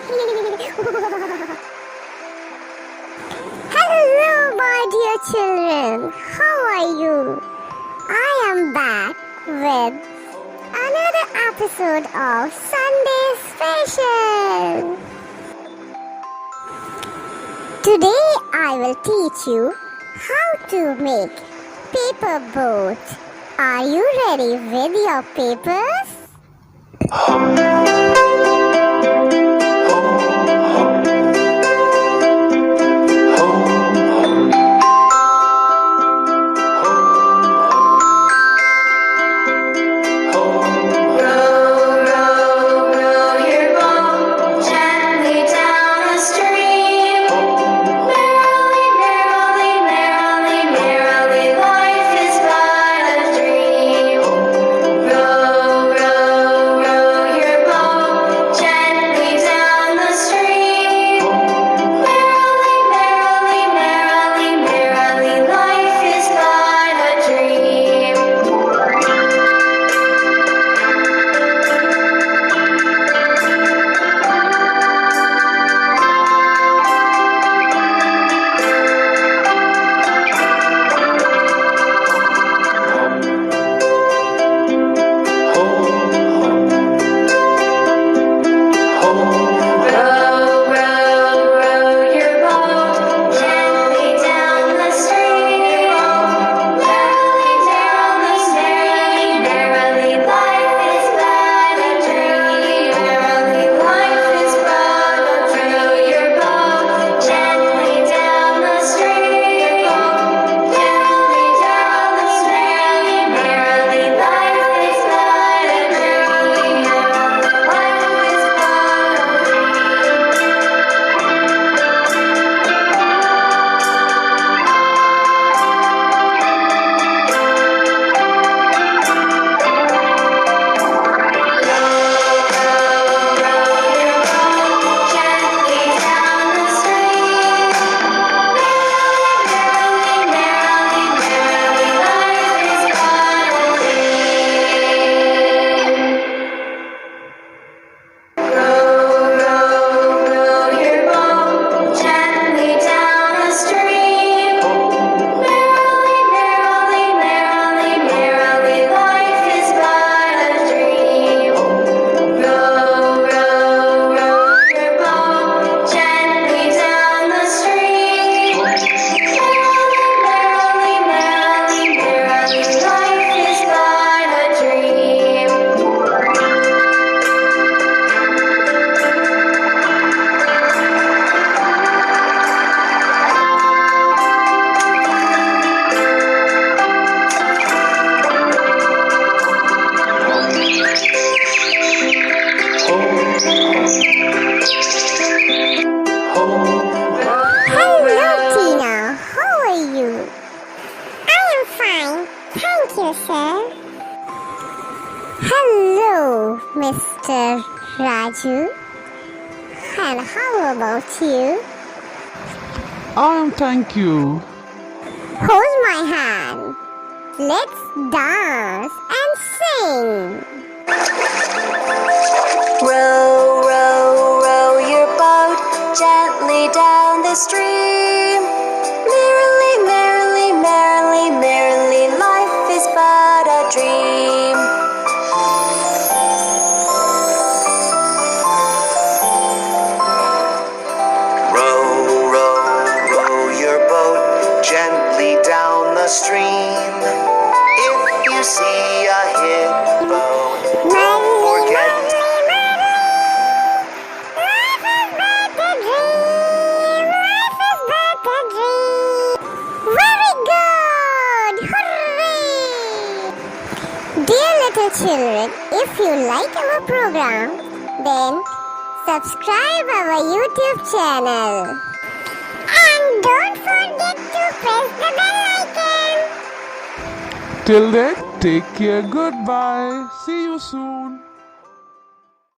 Hello, my dear children. How are you? I am back with another episode of Sunday Special. Today I will teach you how to make paper boat. Are you ready with your papers? Thank you, sir. Hello, Mr. Raju. And how about you? Thank you. Hold my hand. Let's dance and sing. Row, row, row your boat gently down the stream. Merrily, merrily, merrily, merrily, life is but a dream. Row, row, row your boat gently down the stream. If you see a hippo, don't forget. Dear little children, if you like our program, then subscribe our YouTube channel. And don't forget to press the bell icon. Till then, take care. Goodbye. See you soon.